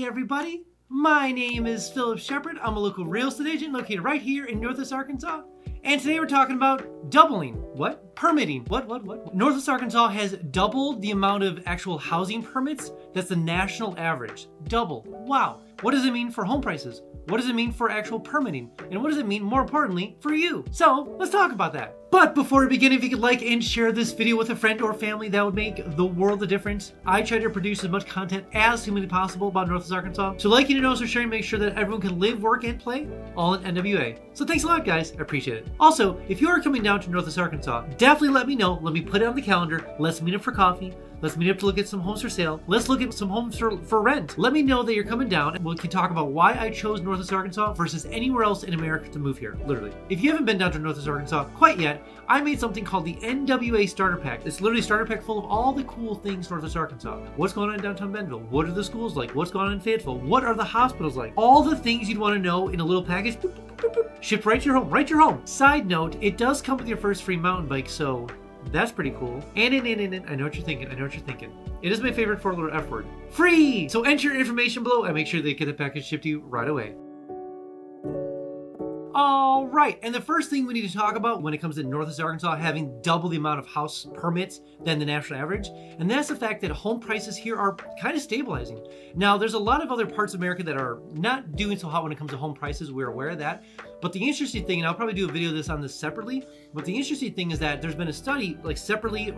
Howdy everybody, my name is Phillip Shepard. I'm a local real estate agent located right here in Northwest Arkansas. And today we're talking about doubling. What? Permitting. What? Northwest Arkansas has doubled the amount of actual housing permits that's the national average. Double. Wow. What does it mean for home prices? What does it mean for actual permitting? And what does it mean, more importantly, for you? So let's talk about that. But before we begin, if you could like and share this video with a friend or family, that would make the world of difference. I try to produce as much content as humanly possible about Northwest Arkansas. So liking and also sharing, make sure that everyone can live, work, and play all in NWA. So thanks a lot, guys. I appreciate it. Also, if you are coming down to Northwest Arkansas, definitely let me know. Let me put it on the calendar. Let's meet up for coffee. Let's meet up to look at some homes for sale. Let's look at some homes for rent. Let me know that you're coming down and we can talk about why I chose Northwest Arkansas versus anywhere else in America to move here, literally. If you haven't been down to Northwest Arkansas quite yet, I made something called the NWA Starter Pack. It's literally a starter pack full of all the cool things Northwest Arkansas. What's going on in downtown Bentonville? What are the schools like? What's going on in Fayetteville? What are the hospitals like? All the things you'd want to know in a little package. Boop, boop, boop, boop. Shipped right to your home, right to your home. Side note, it does come with your first free mountain bike, so that's pretty cool. And I know what you're thinking. It is my favorite four-letter F word. Free! So enter your information below and make sure they get the package shipped to you right away. All right, and the first thing we need to talk about when it comes to Northwest Arkansas having double the amount of house permits than the national average, and that's the fact that home prices here are kind of stabilizing. Now, there's a lot of other parts of America that are not doing so hot when it comes to home prices. We're aware of that. But the interesting thing, and I'll probably do a video of this on this separately, but the interesting thing is that there's been a study like separately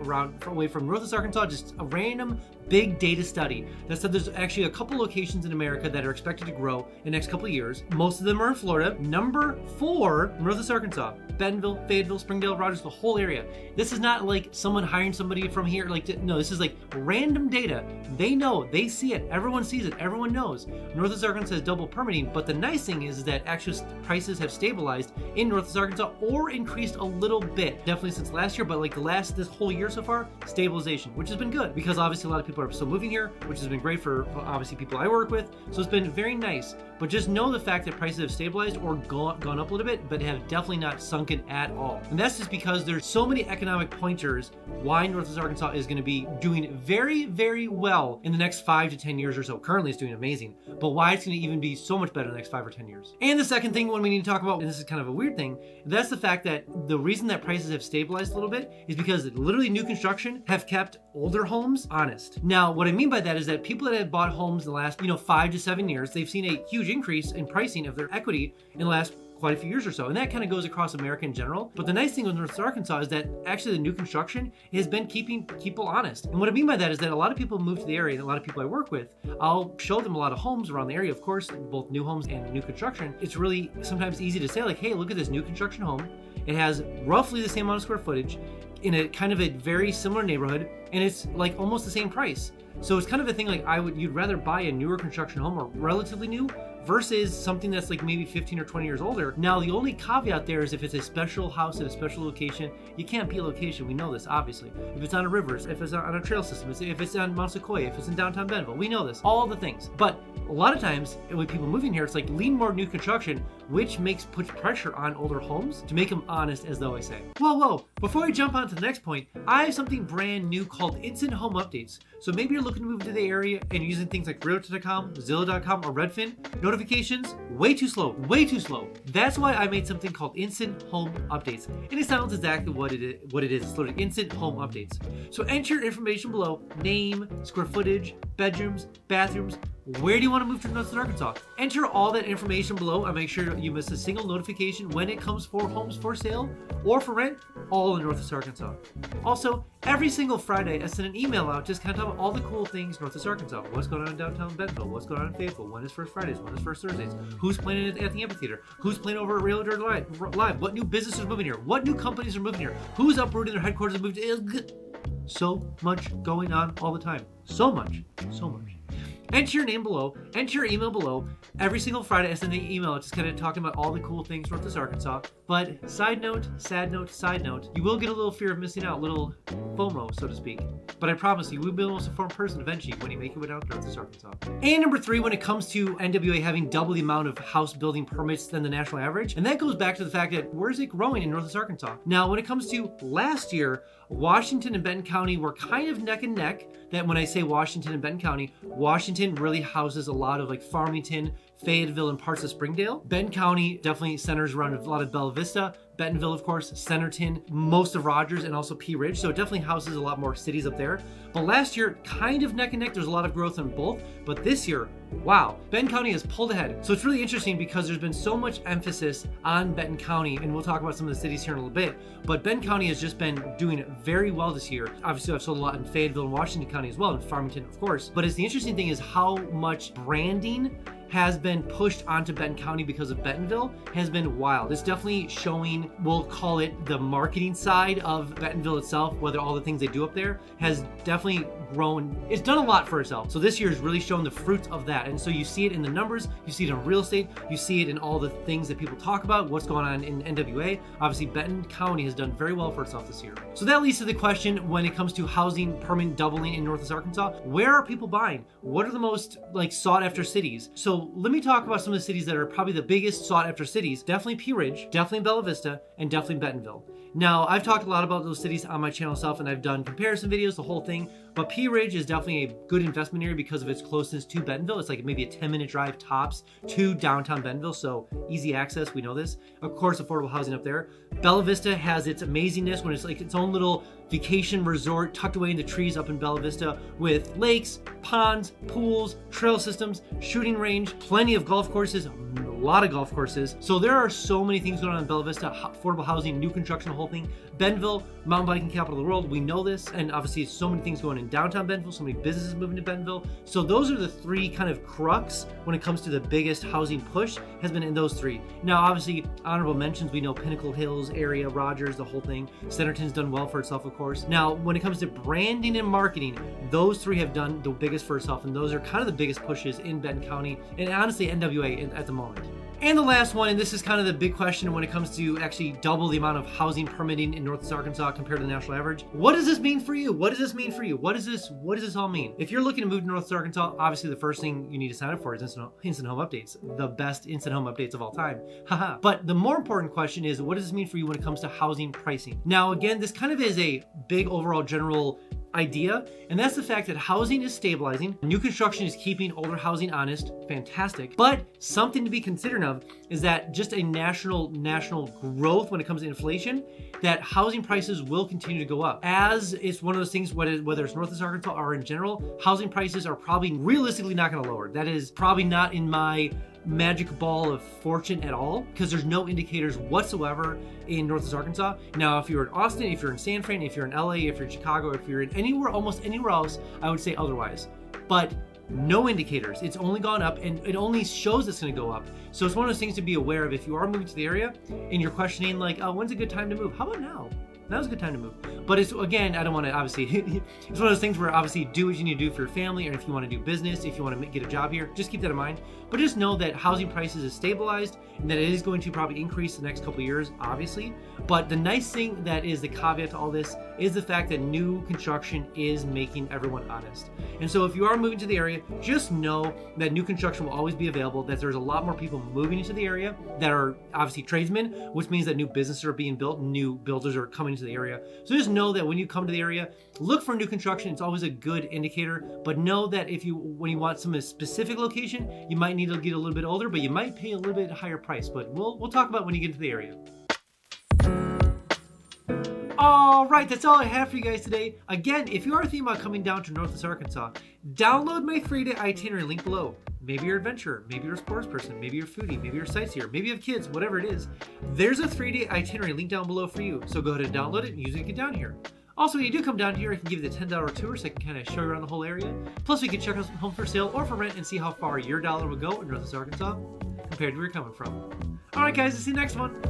away from Northwest Arkansas, just a random big data study that said there's actually a couple locations in America that are expected to grow in the next couple of years. Most of them are in Florida. Number 4, Northwest Arkansas, Bentonville, Fayetteville, Springdale, Rogers, the whole area. This is not like someone hiring somebody from here. No, this is like random data. They know, they see it. Everyone sees it. Everyone knows. Northwest Arkansas has double permitting, but the nice thing is that actual prices have stabilized in Northwest Arkansas or increased a little bit. Definitely since last year, but like this whole year so far, stabilization, which has been good because obviously a lot of people are still moving here, which has been great for obviously people I work with. So it's been very nice. But just know the fact that prices have stabilized or gone up a little bit, but have definitely not sunken at all. And that's just because there's so many economic pointers why Northwest Arkansas is going to be doing very, very well in the next 5 to 10 years or so. Currently it's doing amazing, but why it's going to even be so much better in the next 5 or 10 years. And the second thing when we need to talk about, and this is kind of a weird thing, that's the fact that the reason that prices have stabilized a little bit is because literally new construction have kept older homes honest. Now, what I mean by that is that people that have bought homes in the last, 5 to 7 years, they've seen a huge increase in pricing of their equity in the last quite a few years or so. And that kind of goes across America in general. But the nice thing with Northwest Arkansas is that actually the new construction has been keeping people honest. And what I mean by that is that a lot of people move to the area, and a lot of people I work with, I'll show them a lot of homes around the area, of course, both new homes and new construction. It's really sometimes easy to say like, hey, look at this new construction home. It has roughly the same amount of square footage in a kind of a very similar neighborhood, and it's like almost the same price. So it's kind of a thing like you'd rather buy a newer construction home or relatively new versus something that's like maybe 15 or 20 years older. Now, the only caveat there is if it's a special house at a special location, you can't beat location. We know this, obviously. If it's on a river, if it's on a trail system, if it's on Mount Sequoia, if it's in downtown Bentonville, we know this, all the things. But a lot of times with people moving here, it's like lean more new construction, which puts pressure on older homes to make them honest, as though I say. Whoa, before we jump on to the next point, I have something brand new called Instant Home Updates. So maybe you're looking to move to the area and you're using things like Realtor.com, Zillow.com, or Redfin. Notifications, way too slow. That's why I made something called Instant Home Updates. And it sounds exactly what it is. It's literally Instant Home Updates. So enter your information below, name, square footage, bedrooms, bathrooms. Where do you want to move to Northwest Arkansas? Enter all that information below and make sure you miss a single notification when it comes for homes for sale or for rent, all in Northwest Arkansas. Also, every single Friday, I send an email out just kind of talking about all the cool things Northwest Arkansas. What's going on in downtown Bentonville? What's going on in Fayetteville? When is First Fridays? When is First Thursdays? Who's playing at the amphitheater? Who's playing over at Realtor Live? What new businesses are moving here? What new companies are moving here? Who's uprooting their headquarters and moved to? So much going on all the time. So much. Enter your name below, enter your email below. Every single Friday I send an email just kind of talking about all the cool things Northwest Arkansas. But side note, you will get a little fear of missing out, a little FOMO, so to speak. But I promise you will be the most informed person eventually when you make your way down to Northwest Arkansas. And number 3, when it comes to NWA having double the amount of house building permits than the national average, and that goes back to the fact that where is it growing in Northwest Arkansas? Now, when it comes to last year, Washington and Benton County were kind of neck and neck. That when I say Washington and Benton County, Washington really houses a lot of like Farmington, Fayetteville, and parts of Springdale. Benton County definitely centers around a lot of Bella Vista. Bentonville, of course, Centerton, most of Rogers, and also Pea Ridge. So it definitely houses a lot more cities up there. But last year, kind of neck and neck. There's a lot of growth in both. But this year, wow, Benton County has pulled ahead. So it's really interesting because there's been so much emphasis on Benton County, and we'll talk about some of the cities here in a little bit. But Benton County has just been doing very well this year. Obviously, I've sold a lot in Fayetteville and Washington County as well, and Farmington, of course. But the interesting thing is how much branding has been pushed onto Benton County because of Bentonville has been wild. It's definitely showing, we'll call it the marketing side of Bentonville itself, whether all the things they do up there has definitely grown. It's done a lot for itself. So this year has really shown the fruits of that. And so you see it in the numbers, you see it in real estate, you see it in all the things that people talk about, what's going on in NWA. Obviously, Benton County has done very well for itself this year. So that leads to the question when it comes to housing permanent doubling in Northwest Arkansas, where are people buying? What are the most sought after cities? So let me talk about some of the cities that are probably the biggest sought after cities. Definitely Pea Ridge, definitely Bella Vista, and definitely Bentonville. Now, I've talked a lot about those cities on my channel itself, and I've done comparison videos, the whole thing. But Pea Ridge is definitely a good investment area because of its closeness to Bentonville. It's like maybe a 10-minute drive tops to downtown Bentonville, so easy access, we know this. Of course, affordable housing up there. Bella Vista has its amazingness when it's like its own little vacation resort tucked away in the trees up in Bella Vista with lakes, ponds, pools, trail systems, shooting range, plenty of golf courses, a lot of golf courses. So there are so many things going on in Bella Vista, affordable housing, new construction, the whole thing. Bentonville, mountain biking capital of the world, we know this, and obviously so many things going in downtown Bentonville, so many businesses moving to Bentonville. So those are the three kind of crux when it comes to the biggest housing push has been in those three. Now, obviously, honorable mentions, we know Pinnacle Hills area, Rogers, the whole thing. Centerton's done well for itself, of course. Now, when it comes to branding and marketing, those three have done the biggest for itself, and those are kind of the biggest pushes in Benton County, and honestly, NWA at the moment. And the last one, and this is kind of the big question when it comes to actually double the amount of housing permitting in Northwest Arkansas compared to the national average. What does this mean for you? What does this mean for you? What does this all mean? If you're looking to move to Northwest Arkansas, obviously the first thing you need to sign up for is instant home updates, the best instant home updates of all time. Haha. But the more important question is, what does this mean for you when it comes to housing pricing? Now, again, this kind of is a big overall general idea, and that's the fact that housing is stabilizing. New construction is keeping older housing honest, fantastic. But something to be considered of is that just a national growth when it comes to inflation, that housing prices will continue to go up. As it's one of those things, whether it's Northwest Arkansas or in general, housing prices are probably realistically not going to lower. That is probably not in my magic ball of fortune at all, because there's no indicators whatsoever in Northwest Arkansas. Now, if you're in Austin, if you're in San Fran, if you're in LA, if you're in Chicago, if you're in anywhere, almost anywhere else, I would say otherwise. But no indicators. It's only gone up, and it only shows it's going to go up. So it's one of those things to be aware of if you are moving to the area and you're questioning like, oh, when's a good time to move? How about now? Now's a good time to move. But it's, again, I don't want to obviously, it's one of those things where obviously do what you need to do for your family, or if you want to do business, if you want to get a job here, just keep that in mind. But just know that housing prices is stabilized and that it is going to probably increase the next couple of years, obviously. But the nice thing that is the caveat to all this is the fact that new construction is making everyone honest. And so if you are moving to the area, just know that new construction will always be available, that there's a lot more people moving into the area that are obviously tradesmen, which means that new businesses are being built, new builders are coming into the area. So just know that when you come to the area, look for new construction. It's always a good indicator, but know that when you want some specific location, you might need to get a little bit older, but you might pay a little bit higher price. But we'll talk about when you get into the area. All right, that's all I have for you guys today. Again, if you are thinking about coming down to Northwest Arkansas, download my 3-day itinerary link below. Maybe you're an adventurer, maybe you're a sports person, maybe you're a foodie, maybe you're a sightseer, maybe you have kids, whatever it is. There's a 3-day itinerary link down below for you. So go ahead and download it and use it to get down here. Also, when you do come down here, I can give you the $10 tour so I can kind of show you around the whole area. Plus, we can check out some homes for sale or for rent and see how far your dollar would go in Northwest Arkansas compared to where you're coming from. All right, guys, I'll see you next one.